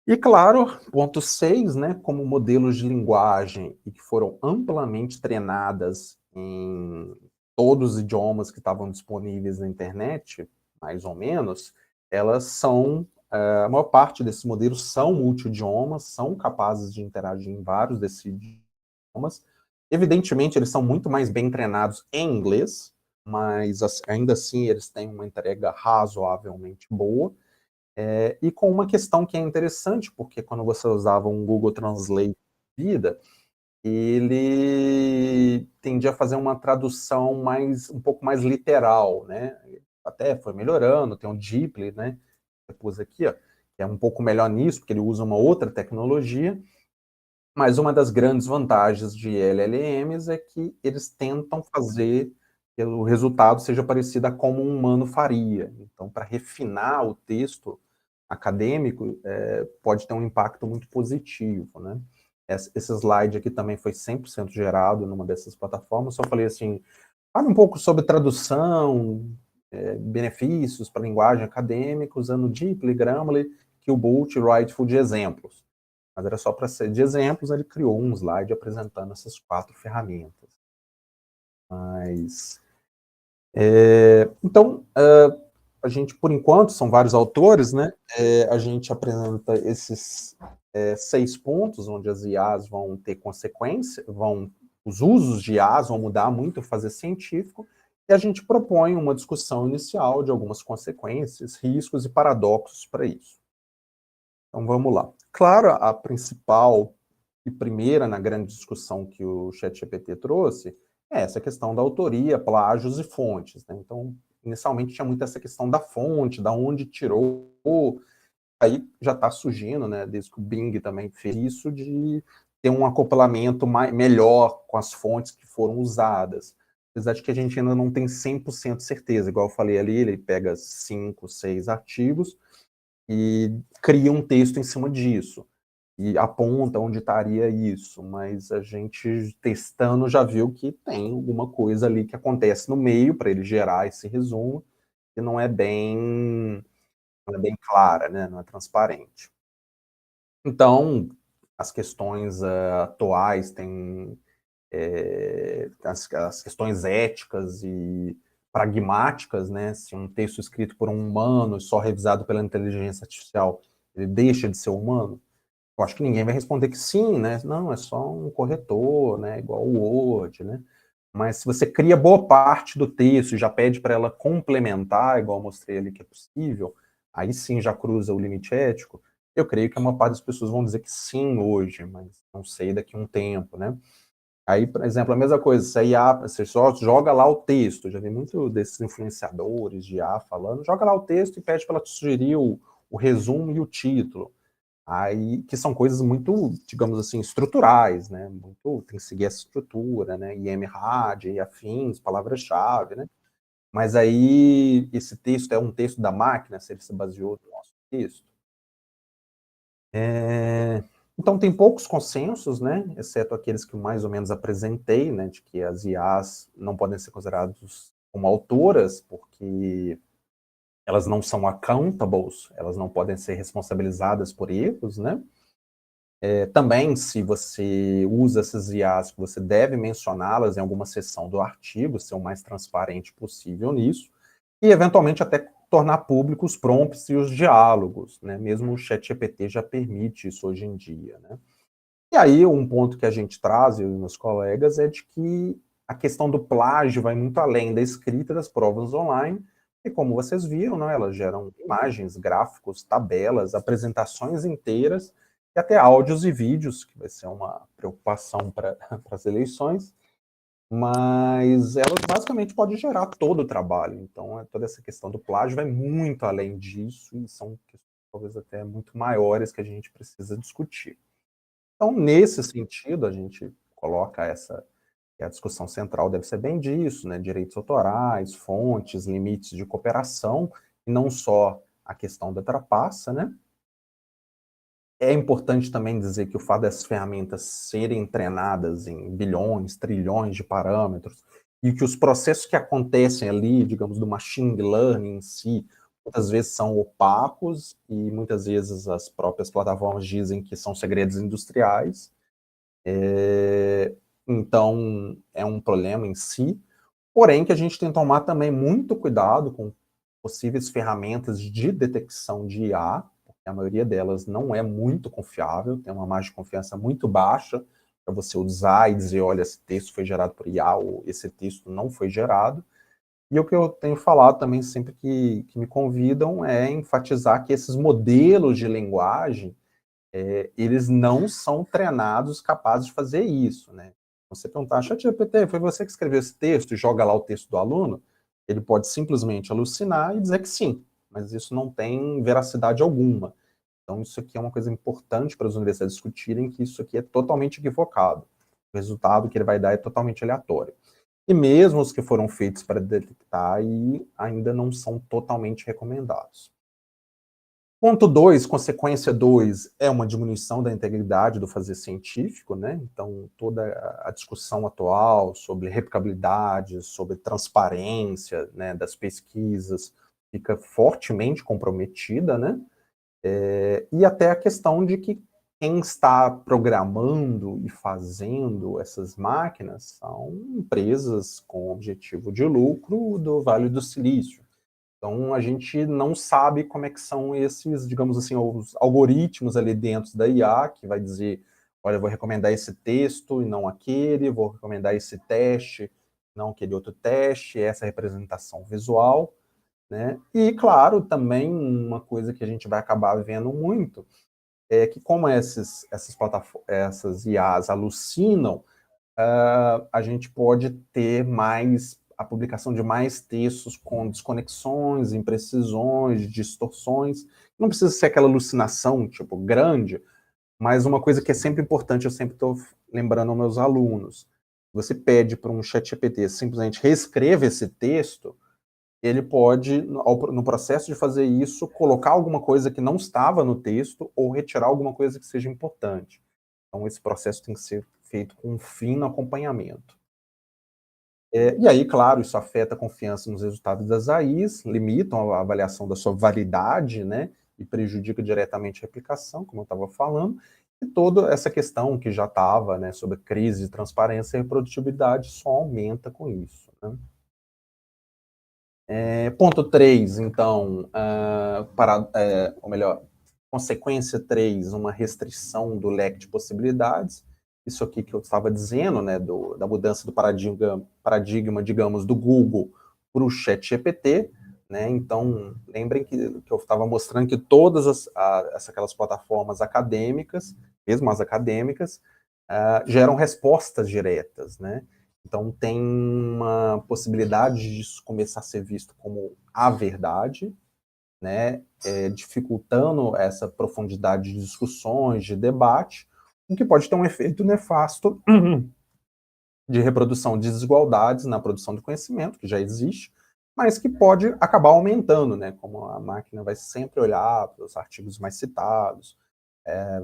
E claro, ponto 6, né, como modelos de linguagem e que foram amplamente treinadas em todos os idiomas que estavam disponíveis na internet, mais ou menos, elas são, a maior parte desses modelos são multi-idiomas, são capazes de interagir em vários desses idiomas. Evidentemente, eles são muito mais bem treinados em inglês, mas ainda assim eles têm uma entrega razoavelmente boa. E com uma questão que é interessante, porque quando você usava um Google Translate vida, ele tendia a fazer uma tradução um pouco mais literal, né? Até foi melhorando, tem o Deeply, né? Eu pus aqui, ó, que é um pouco melhor nisso, porque ele usa uma outra tecnologia, mas uma das grandes vantagens de LLMs é que eles tentam fazer que o resultado seja parecido a como um humano faria. Então, para refinar o texto acadêmico, pode ter um impacto muito positivo, né? Esse slide aqui também foi 100% gerado numa dessas plataformas, só falei assim, fala um pouco sobre tradução, benefícios para a linguagem acadêmica, usando Deeply, Grammarly, Qbolt e Writeful de exemplos. Mas era só para ser de exemplos, ele criou um slide apresentando essas 4 ferramentas. Mas, então, a gente, por enquanto, são vários autores, né? A gente apresenta esses 6 pontos, onde as IAs vão ter consequência, os usos de IAs vão mudar muito o fazer científico, e a gente propõe uma discussão inicial de algumas consequências, riscos e paradoxos para isso. Então, vamos lá. Claro, a principal e primeira na grande discussão que o ChatGPT trouxe é essa questão da autoria, plágios e fontes, né? Então, inicialmente tinha muito essa questão da fonte, da onde tirou, aí já está surgindo, né, desde que o Bing também fez isso, de ter um acoplamento melhor com as fontes que foram usadas. Apesar de que a gente ainda não tem 100% certeza, igual eu falei ali, ele pega 5, 6 artigos e cria um texto em cima disso, e aponta onde estaria isso, mas a gente testando já viu que tem alguma coisa ali que acontece no meio para ele gerar esse resumo, que não é bem clara, né? Não é transparente. Então, as questões atuais têm as questões éticas e pragmáticas, né? Se um texto escrito por um humano e só revisado pela inteligência artificial, ele deixa de ser humano? Eu acho que ninguém vai responder que sim, né? Não, é só um corretor, né? Igual o Word, né? Mas se você cria boa parte do texto e já pede para ela complementar, igual eu mostrei ali que é possível, aí sim já cruza o limite ético. Eu creio que a maior parte das pessoas vão dizer que sim hoje, mas não sei daqui a um tempo, né? Aí, por exemplo, a mesma coisa, se a IA, você só joga lá o texto, já vi muito desses influenciadores de IA falando, joga lá o texto e pede para ela te sugerir o resumo e o título. Aí, que são coisas muito, digamos assim, estruturais, né? Muito, tem que seguir essa estrutura, né? IMRAD e afins, palavras-chave, né? Mas aí, esse texto é um texto da máquina, se ele se baseou no nosso texto. Então, tem poucos consensos, né? Exceto aqueles que mais ou menos apresentei, né? De que as IAs não podem ser consideradas como autoras, porque elas não são accountables, elas não podem ser responsabilizadas por erros, né? Também, se você usa essas IAs, você deve mencioná-las em alguma seção do artigo, ser o mais transparente possível nisso, e eventualmente até tornar públicos os prompts e os diálogos, né? Mesmo o ChatGPT já permite isso hoje em dia, né? E aí, um ponto que a gente traz, eu e meus colegas, é de que a questão do plágio vai muito além da escrita das provas online, e como vocês viram, né, elas geram imagens, gráficos, tabelas, apresentações inteiras, e até áudios e vídeos, que vai ser uma preocupação para as eleições. mas elas basicamente podem gerar todo o trabalho. Então, toda essa questão do plágio vai muito além disso, e são questões talvez até muito maiores que a gente precisa discutir. Então, nesse sentido, a gente coloca que a discussão central deve ser bem disso, né? Direitos autorais, fontes, limites de cooperação, e não só a questão da trapaça, né? É importante também dizer que o fato dessas ferramentas serem treinadas em bilhões, trilhões de parâmetros, e que os processos que acontecem ali, digamos, do machine learning em si, muitas vezes são opacos, e muitas vezes as próprias plataformas dizem que são segredos industriais. Então, é um problema em si, porém que a gente tem que tomar também muito cuidado com possíveis ferramentas de detecção de IA, porque a maioria delas não é muito confiável, tem uma margem de confiança muito baixa para você usar e dizer, olha, esse texto foi gerado por IA ou esse texto não foi gerado. E o que eu tenho falado também sempre que me convidam é enfatizar que esses modelos de linguagem, eles não são treinados capazes de fazer isso, né? Você perguntar, ChatGPT, foi você que escreveu esse texto e joga lá o texto do aluno? Ele pode simplesmente alucinar e dizer que sim, mas isso não tem veracidade alguma. Então, isso aqui é uma coisa importante para as universidades discutirem, que isso aqui é totalmente equivocado. O resultado que ele vai dar é totalmente aleatório. E mesmo os que foram feitos para detectar ainda não são totalmente recomendados. Ponto 2, consequência 2, é uma diminuição da integridade do fazer científico, né? Então, toda a discussão atual sobre replicabilidade, sobre transparência, né, das pesquisas, fica fortemente comprometida, né? E até a questão de que quem está programando e fazendo essas máquinas são empresas com objetivo de lucro do Vale do Silício. Então, a gente não sabe como é que são esses, digamos assim, os algoritmos ali dentro da IA, que vai dizer, olha, eu vou recomendar esse texto e não aquele, vou recomendar esse teste, não aquele outro teste, essa representação visual, né? E, claro, também uma coisa que a gente vai acabar vendo muito é que como essas IAs alucinam, a gente pode ter a publicação de mais textos com desconexões, imprecisões, distorções. Não precisa ser aquela alucinação, tipo, grande, mas uma coisa que é sempre importante, eu sempre estou lembrando aos meus alunos, você pede para um ChatGPT simplesmente reescreva esse texto, ele pode, no processo de fazer isso, colocar alguma coisa que não estava no texto ou retirar alguma coisa que seja importante. Então, esse processo tem que ser feito com um fino acompanhamento. E aí, claro, isso afeta a confiança nos resultados das AIs, limitam a avaliação da sua validade, né, e prejudica diretamente a replicação, como eu estava falando, e toda essa questão que já estava, né, sobre crise de transparência e reprodutibilidade só aumenta com isso, né. Ponto 3, então, ou melhor, consequência 3, uma restrição do leque de possibilidades. Isso aqui que eu estava dizendo, né, da mudança do paradigma, digamos, do Google para o ChatGPT, né? Então, lembrem que eu estava mostrando que todas aquelas plataformas acadêmicas, mesmo as acadêmicas, geram respostas diretas, né? Então, tem uma possibilidade disso começar a ser visto como a verdade, né? Dificultando essa profundidade de discussões, de debate, o que pode ter um efeito nefasto de reprodução de desigualdades na produção de conhecimento, que já existe, mas que pode acabar aumentando, né? Como a máquina vai sempre olhar para os artigos mais citados,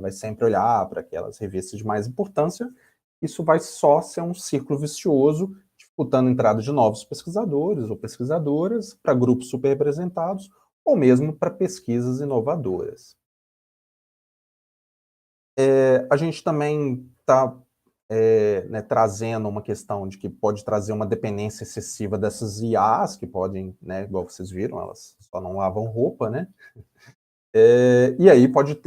vai sempre olhar para aquelas revistas de mais importância, isso vai só ser um círculo vicioso, dificultando a entrada de novos pesquisadores ou pesquisadoras para grupos superrepresentados, ou mesmo para pesquisas inovadoras. A gente também está né, trazendo uma questão de que pode trazer uma dependência excessiva dessas IAs, que podem, né, igual vocês viram, elas só não lavam roupa, né? E aí pode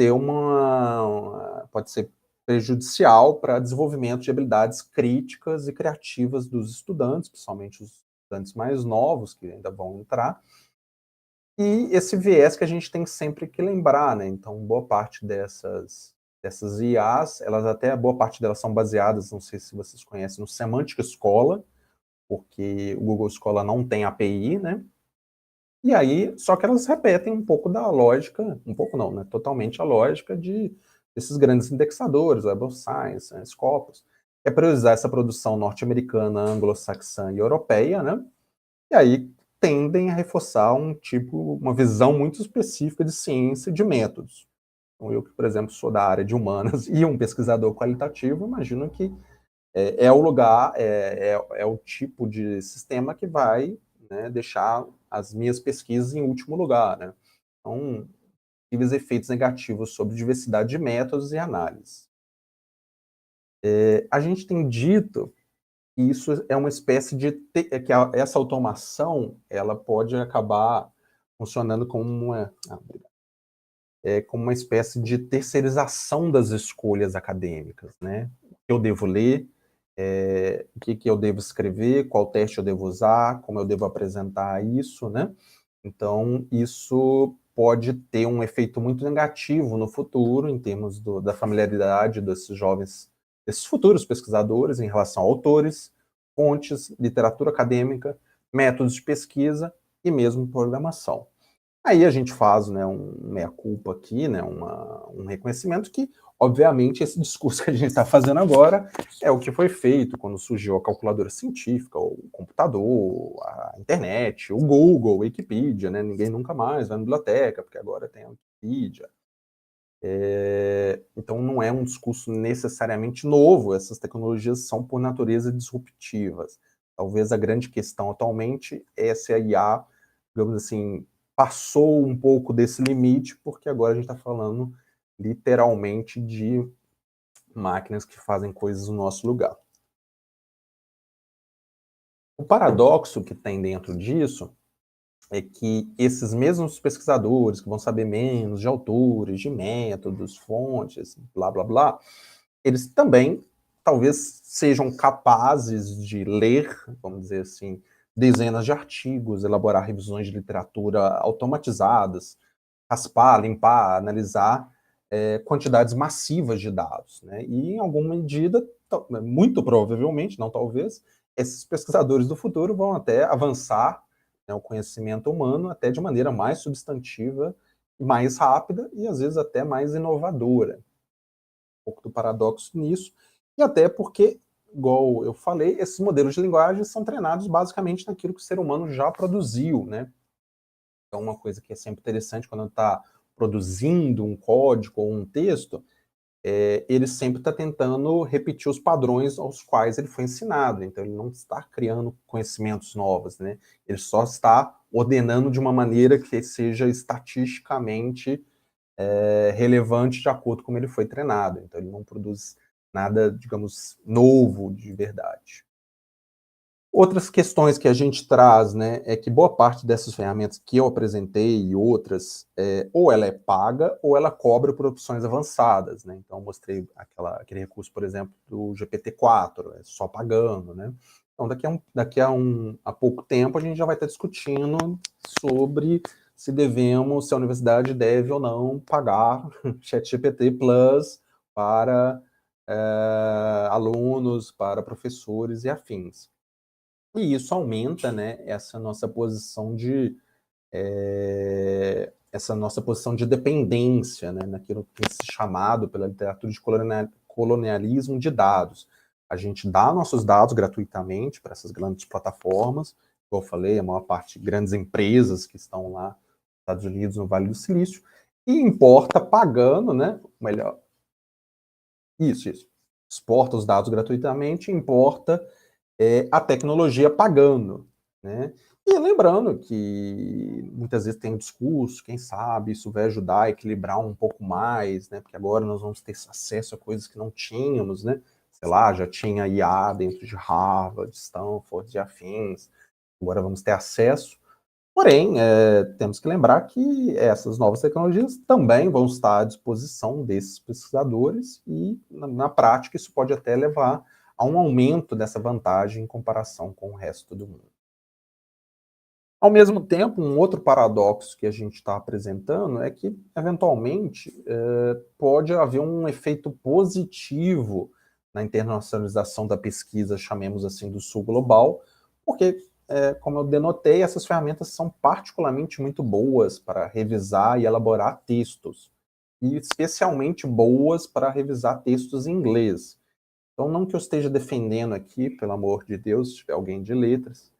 ser prejudicial para desenvolvimento de habilidades críticas e criativas dos estudantes, principalmente os estudantes mais novos que ainda vão entrar. E esse viés que a gente tem sempre que lembrar, né? Então, boa parte dessas IAs, boa parte delas são baseadas, não sei se vocês conhecem, no Semantic Scholar, porque o Google Scholar não tem API, né? E aí, só que elas repetem um pouco da lógica, um pouco não, né? Totalmente a lógica desses grandes indexadores, Web of Science, né, Scopus, que é priorizar essa produção norte-americana, anglo-saxã e europeia, né? E aí tendem a reforçar uma visão muito específica de ciência e de métodos. Então, eu que, por exemplo, sou da área de humanas e um pesquisador qualitativo, imagino que é o lugar, é o tipo de sistema que vai, né, deixar as minhas pesquisas em último lugar, né? Então, possíveis efeitos negativos sobre diversidade de métodos e análise. A gente tem dito que isso é uma espécie de essa automação ela pode acabar funcionando como como uma espécie de terceirização das escolhas acadêmicas, né? O que eu devo ler, o que eu devo escrever, qual teste eu devo usar, como eu devo apresentar isso, né? Então, isso pode ter um efeito muito negativo no futuro, em termos da familiaridade desses jovens, desses futuros pesquisadores em relação a autores, fontes, literatura acadêmica, métodos de pesquisa e mesmo programação. Aí a gente faz, né, um meia-culpa aqui, né, um reconhecimento que, obviamente, esse discurso que a gente está fazendo agora é o que foi feito quando surgiu a calculadora científica, o computador, a internet, o Google, a Wikipedia, né? Ninguém nunca mais vai na biblioteca, porque agora tem a Wikipedia. Então não é um discurso necessariamente novo, essas tecnologias são, por natureza, disruptivas. Talvez a grande questão atualmente é se a IA, digamos assim, passou um pouco desse limite, porque agora a gente está falando literalmente de máquinas que fazem coisas no nosso lugar. O paradoxo que tem dentro disso é que esses mesmos pesquisadores que vão saber menos de autores, de métodos, fontes, blá, blá, blá, eles também talvez sejam capazes de ler, vamos dizer assim, dezenas de artigos, elaborar revisões de literatura automatizadas, raspar, limpar, analisar quantidades massivas de dados, né? E em alguma medida, muito provavelmente, não talvez, esses pesquisadores do futuro vão até avançar, né, o conhecimento humano até de maneira mais substantiva, mais rápida e às vezes até mais inovadora. Um pouco do paradoxo nisso, e até porque, igual eu falei, esses modelos de linguagem são treinados basicamente naquilo que o ser humano já produziu, né? Então, uma coisa que é sempre interessante quando está produzindo um código ou um texto, ele sempre está tentando repetir os padrões aos quais ele foi ensinado. Então, ele não está criando conhecimentos novos, né? Ele só está ordenando de uma maneira que seja estatisticamente relevante de acordo com como ele foi treinado. Então, ele não produz nada, digamos, novo de verdade. Outras questões que a gente traz, né, é que boa parte dessas ferramentas que eu apresentei e outras, ou ela é paga ou ela cobra por opções avançadas, né? Então, eu mostrei aquele recurso, por exemplo, do GPT-4, é só pagando, né? Então, a pouco tempo, a gente já vai estar discutindo sobre se a universidade deve ou não pagar ChatGPT Plus para alunos, para professores e afins. E isso aumenta, né, essa nossa posição de dependência, né, naquilo que tem se chamado pela literatura de colonialismo de dados. A gente dá nossos dados gratuitamente para essas grandes plataformas, como eu falei, a maior parte de grandes empresas que estão lá nos Estados Unidos, no Vale do Silício, e importa pagando, né, melhor, isso, exporta os dados gratuitamente, importa a tecnologia pagando, né? E lembrando que muitas vezes tem um discurso, quem sabe isso vai ajudar a equilibrar um pouco mais, né? Porque agora nós vamos ter acesso a coisas que não tínhamos, né? Sei lá, já tinha IA dentro de Harvard, Stanford e afins, agora vamos ter acesso. Porém, temos que lembrar que essas novas tecnologias também vão estar à disposição desses pesquisadores e, na prática, isso pode até levar a um aumento dessa vantagem em comparação com o resto do mundo. Ao mesmo tempo, um outro paradoxo que a gente está apresentando é que, eventualmente, pode haver um efeito positivo na internacionalização da pesquisa, chamemos assim, do sul global, Porque, como eu denotei, essas ferramentas são particularmente muito boas para revisar e elaborar textos, e especialmente boas para revisar textos em inglês. Então, não que eu esteja defendendo aqui, pelo amor de Deus, se tiver alguém de letras,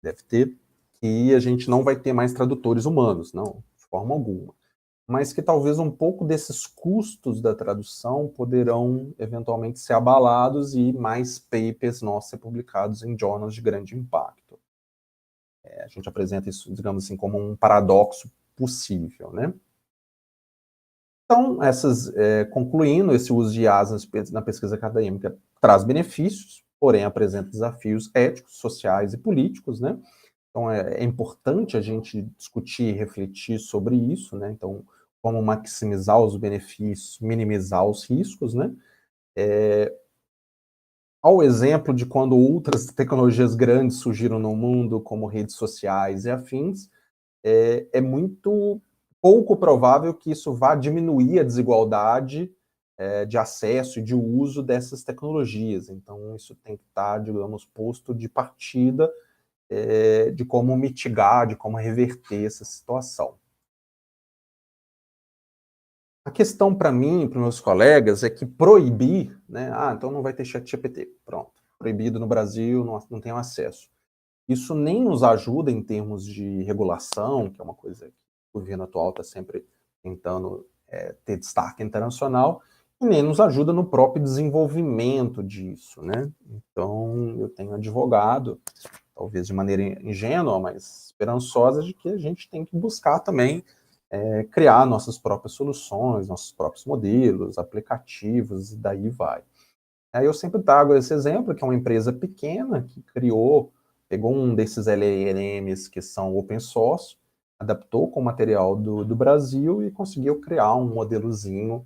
deve ter, que a gente não vai ter mais tradutores humanos, não, de forma alguma. Mas que talvez um pouco desses custos da tradução poderão eventualmente ser abalados e mais papers nossos ser publicados em journals de grande impacto. A gente apresenta isso, digamos assim, como um paradoxo possível, né? Então, concluindo, esse uso de IAs na pesquisa acadêmica traz benefícios, porém apresenta desafios éticos, sociais e políticos, né? Então, é importante a gente discutir e refletir sobre isso, né? Então, como maximizar os benefícios, minimizar os riscos, né? Ao exemplo de quando outras tecnologias grandes surgiram no mundo, como redes sociais e afins, é muito pouco provável que isso vá diminuir a desigualdade de acesso e de uso dessas tecnologias. Então, isso tem que estar, digamos, posto de partida de como mitigar, de como reverter essa situação. A questão para mim e para os meus colegas é que proibir, né? Então não vai ter ChatGPT, pronto. Proibido no Brasil, não tem acesso. Isso nem nos ajuda em termos de regulação, que é uma coisa que o governo atual está sempre tentando ter destaque internacional, e nem nos ajuda no próprio desenvolvimento disso, né? Então, eu tenho advogado, talvez de maneira ingênua, mas esperançosa, de que a gente tem que buscar também criar nossas próprias soluções, nossos próprios modelos, aplicativos, e daí vai. Aí eu sempre trago esse exemplo, que é uma empresa pequena que pegou um desses LLMs que são open source, adaptou com o material do Brasil e conseguiu criar um modelozinho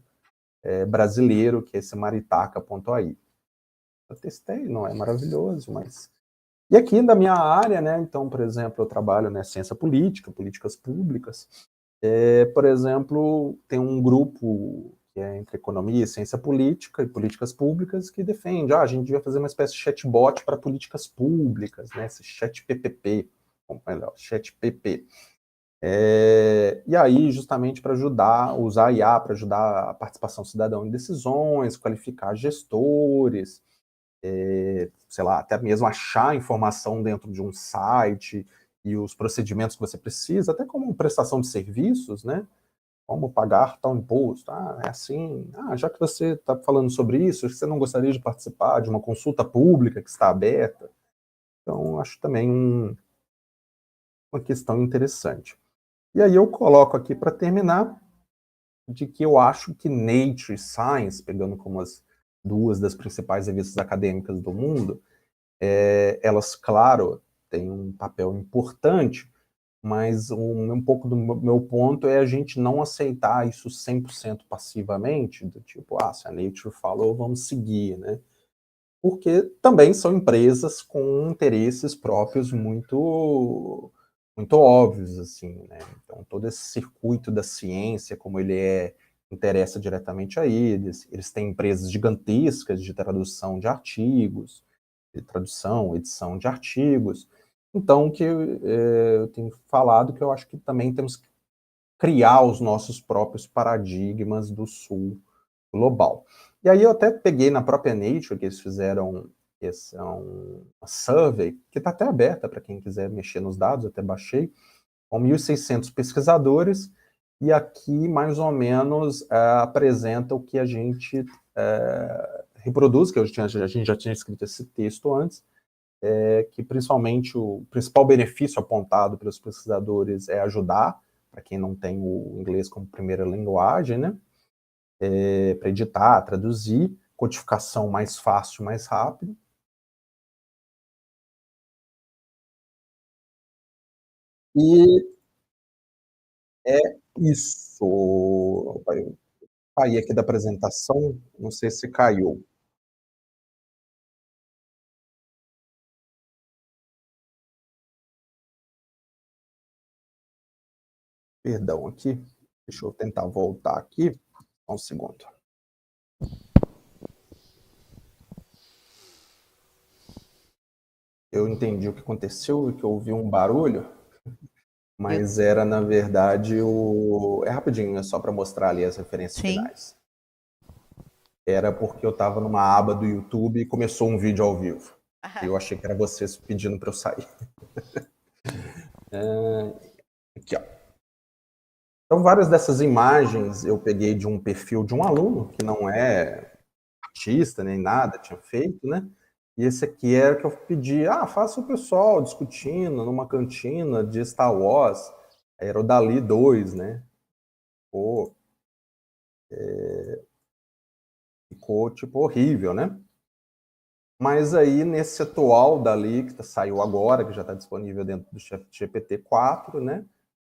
brasileiro, que é esse Maritaca.ai. Eu testei, não é maravilhoso, mas... E aqui da minha área, né, então, por exemplo, eu trabalho na ciência política, políticas públicas. Por exemplo, tem um grupo que é entre economia, ciência política e políticas públicas que defende, a gente devia fazer uma espécie de chatbot para políticas públicas, né, esse chat PPP, ou melhor, chat PP. E aí, justamente para ajudar, usar a IA para ajudar a participação cidadã em decisões, qualificar gestores, sei lá, até mesmo achar informação dentro de um site e os procedimentos que você precisa, até como prestação de serviços, né? Como pagar tal imposto. É assim. Já que você está falando sobre isso, você não gostaria de participar de uma consulta pública que está aberta? Então, acho também uma questão interessante. E aí eu coloco aqui para terminar de que eu acho que Nature e Science, pegando como as duas das principais revistas acadêmicas do mundo, elas, claro, têm um papel importante, mas um pouco do meu ponto é a gente não aceitar isso 100% passivamente, do tipo, se a Nature falou, vamos seguir, né? Porque também são empresas com interesses próprios muito muito óbvios, assim, né? Então, todo esse circuito da ciência, como ele interessa diretamente a eles têm empresas gigantescas de tradução de artigos, de tradução, edição de artigos. Então, que eu tenho falado que eu acho que também temos que criar os nossos próprios paradigmas do sul global. E aí eu até peguei na própria Nature, que eles fizeram uma survey, que está até aberta para quem quiser mexer nos dados, eu até baixei, com 1.600 pesquisadores, e aqui mais ou menos apresenta o que a gente reproduz, que a gente já tinha escrito esse texto antes, que principalmente o principal benefício apontado pelos pesquisadores é ajudar, para quem não tem o inglês como primeira linguagem, né? Para editar, traduzir, codificação mais fácil, mais rápido. E é isso. Eu saí aqui da apresentação, não sei se caiu. Perdão aqui. Deixa eu tentar voltar aqui. Só um segundo. eu entendi o que aconteceu, que eu ouvi um barulho, mas era, na verdade, É rapidinho, é só para mostrar ali as referências Sim. finais. Era porque eu estava numa aba do YouTube e começou um vídeo ao vivo. E eu achei que era vocês pedindo para eu sair. Aqui, ó. Então, várias dessas imagens eu peguei de um perfil de um aluno, que não é artista nem nada, tinha feito, né? E esse aqui era que eu pedi, faça o pessoal discutindo numa cantina de Star Wars. Era o Dali 2, né? Ficou tipo, horrível, né? Mas aí, nesse atual Dali, que saiu agora, que já está disponível dentro do GPT-4, né?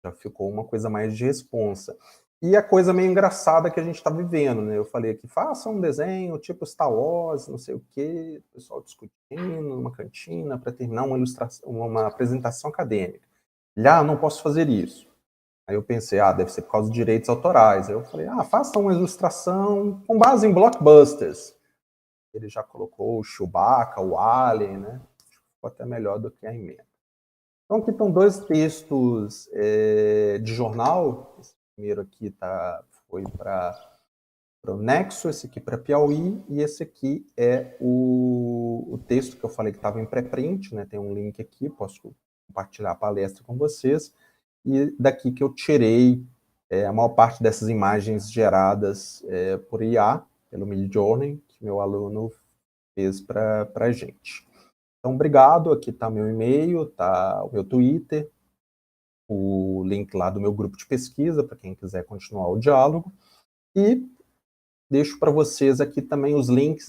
Já ficou uma coisa mais de responsa. E a coisa meio engraçada que a gente está vivendo, né? Eu falei aqui, faça um desenho tipo Star Wars, não sei o quê, o pessoal discutindo numa cantina para terminar uma ilustração, uma apresentação acadêmica. Ele, não posso fazer isso. Aí eu pensei, deve ser por causa dos direitos autorais. Aí eu falei, faça uma ilustração com base em blockbusters. Ele já colocou o Chewbacca, o Alien, né? Ficou até melhor do que a emenda. Então, aqui estão dois textos de jornal. Esse primeiro aqui foi para o Nexo, esse aqui para Piauí, e esse aqui é o texto que eu falei que estava em pré-print, né? Tem um link aqui, posso compartilhar a palestra com vocês. E daqui que eu tirei a maior parte dessas imagens geradas por IA, pelo Midjourney, que meu aluno fez para a gente. Então, obrigado. Aqui está meu e-mail, está o meu Twitter, o link lá do meu grupo de pesquisa, para quem quiser continuar o diálogo. E deixo para vocês aqui também os links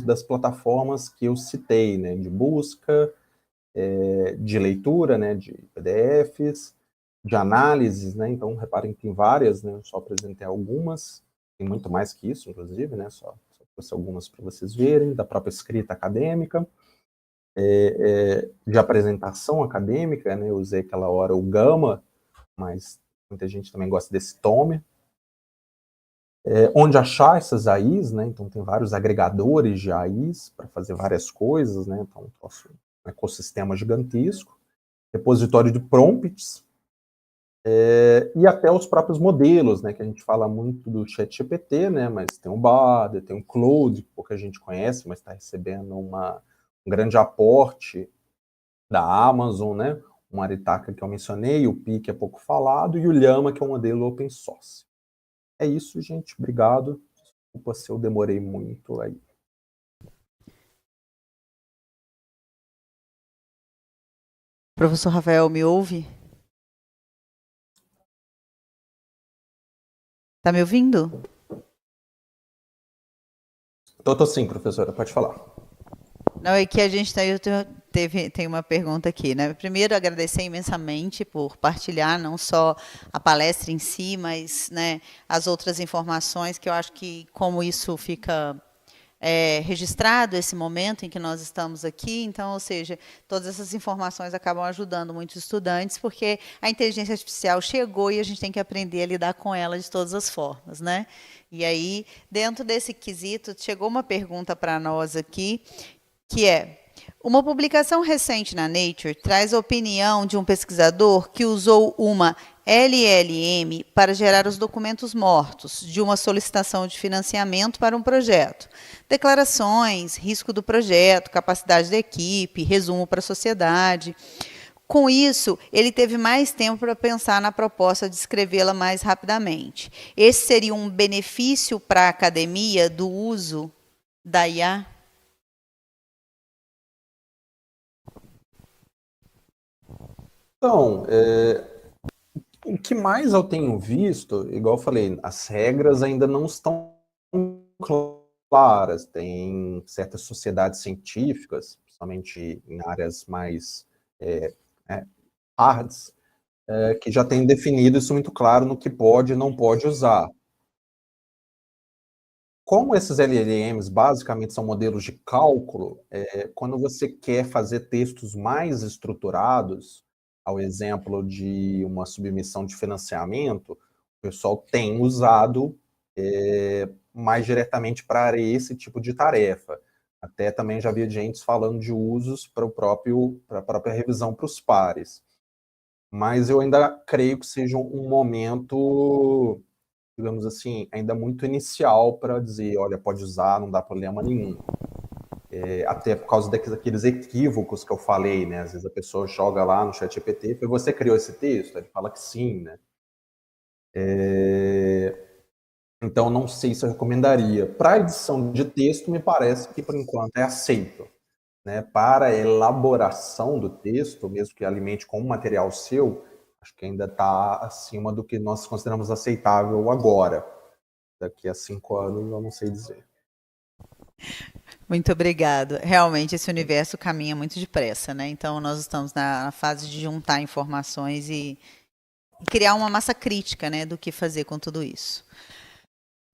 das plataformas que eu citei, né, de busca, de leitura, né, de PDFs, de análises, né, então reparem que tem várias, né, eu só apresentei algumas, tem muito mais que isso, inclusive, né, só trouxe algumas para vocês verem, da própria escrita acadêmica, de apresentação acadêmica, né, eu usei aquela hora o Gama, mas muita gente também gosta desse Tome, onde achar essas AIs, né, então tem vários agregadores de AIs para fazer várias coisas, né, então um ecossistema gigantesco, repositório de prompts, e até os próprios modelos, né, que a gente fala muito do ChatGPT, né, mas tem o Bard, tem o Claude, que pouca gente conhece, mas está recebendo um grande aporte da Amazon, né, o Maritaka que eu mencionei, o Pi que é pouco falado, e o Llama que é um modelo open source. É isso, gente, obrigado. Desculpa se eu demorei muito aí. Professor Rafael, me ouve? Tá me ouvindo? Tô sim, professora, pode falar. Não, é que a gente tem uma pergunta aqui, né? Primeiro, agradecer imensamente por partilhar não só a palestra em si, mas, né, as outras informações, que eu acho que como isso fica registrado, esse momento em que nós estamos aqui, então, ou seja, todas essas informações acabam ajudando muitos estudantes, porque a inteligência artificial chegou e a gente tem que aprender a lidar com ela de todas as formas, né? E aí, dentro desse quesito, chegou uma pergunta para nós aqui, que é: uma publicação recente na Nature traz a opinião de um pesquisador que usou uma LLM para gerar os documentos mortos de uma solicitação de financiamento para um projeto. Declarações, risco do projeto, capacidade da equipe, resumo para a sociedade. Com isso, ele teve mais tempo para pensar na proposta de escrevê-la mais rapidamente. Esse seria um benefício para a academia do uso da IA? Então, o que mais eu tenho visto, igual eu falei, as regras ainda não estão claras. Tem certas sociedades científicas, principalmente em áreas mais hards, que já têm definido isso muito claro no que pode e não pode usar. Como esses LLMs basicamente são modelos de cálculo, quando você quer fazer textos mais estruturados, ao exemplo de uma submissão de financiamento, o pessoal tem usado mais diretamente para esse tipo de tarefa. Até também já vi gente falando de usos para a própria revisão para os pares. Mas eu ainda creio que seja um momento, digamos assim, ainda muito inicial para dizer, olha, pode usar, não dá problema nenhum. Até por causa daqueles equívocos que eu falei, né? Às vezes a pessoa joga lá no ChatGPT, foi você que criou esse texto? Ele fala que sim, né? Então, não sei se eu recomendaria. Para edição de texto, me parece que, por enquanto, é aceito. Né? Para a elaboração do texto, mesmo que alimente com um material seu, acho que ainda está acima do que nós consideramos aceitável agora. Daqui a 5 anos, eu não sei dizer. Muito obrigado. Realmente, esse universo caminha muito depressa, né? Então, nós estamos na fase de juntar informações e criar uma massa crítica, né, do que fazer com tudo isso.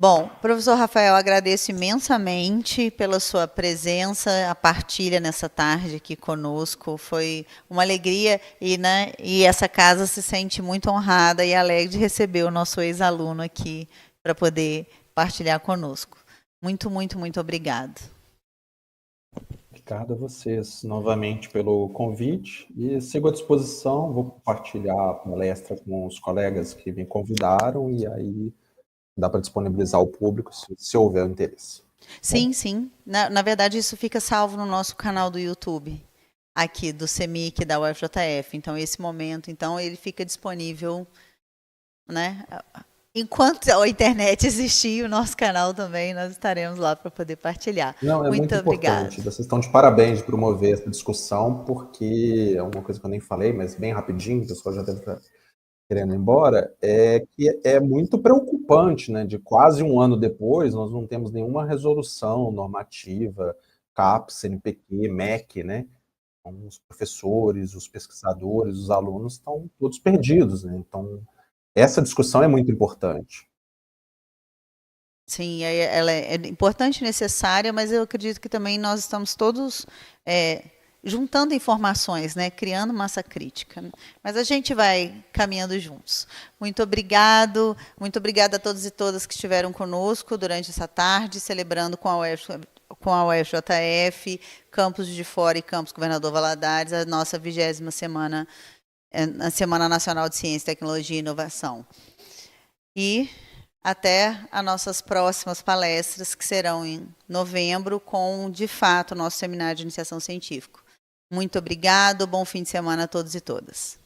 Bom, professor Rafael, agradeço imensamente pela sua presença, a partilha nessa tarde aqui conosco. Foi uma alegria e essa casa se sente muito honrada e alegre de receber o nosso ex-aluno aqui para poder partilhar conosco. Muito, muito, muito obrigado. Obrigado a vocês novamente pelo convite e sigo à disposição. Vou compartilhar a palestra com os colegas que me convidaram e aí dá para disponibilizar ao público se houver interesse. Sim, sim. Na verdade, isso fica salvo no nosso canal do YouTube, aqui do CEMIC, da UFJF. Então, esse momento, ele fica disponível, né? Enquanto a internet existir, o nosso canal também, nós estaremos lá para poder partilhar. Não, é muito importante. Vocês estão de parabéns de promover essa discussão, porque é uma coisa que eu nem falei, mas bem rapidinho, o pessoal já deve estar querendo ir embora, é que é muito preocupante, né? De quase um ano depois, nós não temos nenhuma resolução normativa, CAPES, CNPq, MEC, né? Então, os professores, os pesquisadores, os alunos estão todos perdidos, né? Então, essa discussão é muito importante. Sim, ela é importante e necessária, mas eu acredito que também nós estamos todos juntando informações, né, criando massa crítica. Mas a gente vai caminhando juntos. Muito obrigada a todos e todas que estiveram conosco durante essa tarde, celebrando com a UFJF, Campus de Fora e Campus Governador Valadares, a nossa 20ª semana, a Semana Nacional de Ciência, Tecnologia e Inovação. E até as nossas próximas palestras, que serão em novembro, com, de fato, o nosso seminário de iniciação científica. Muito obrigado, bom fim de semana a todos e todas.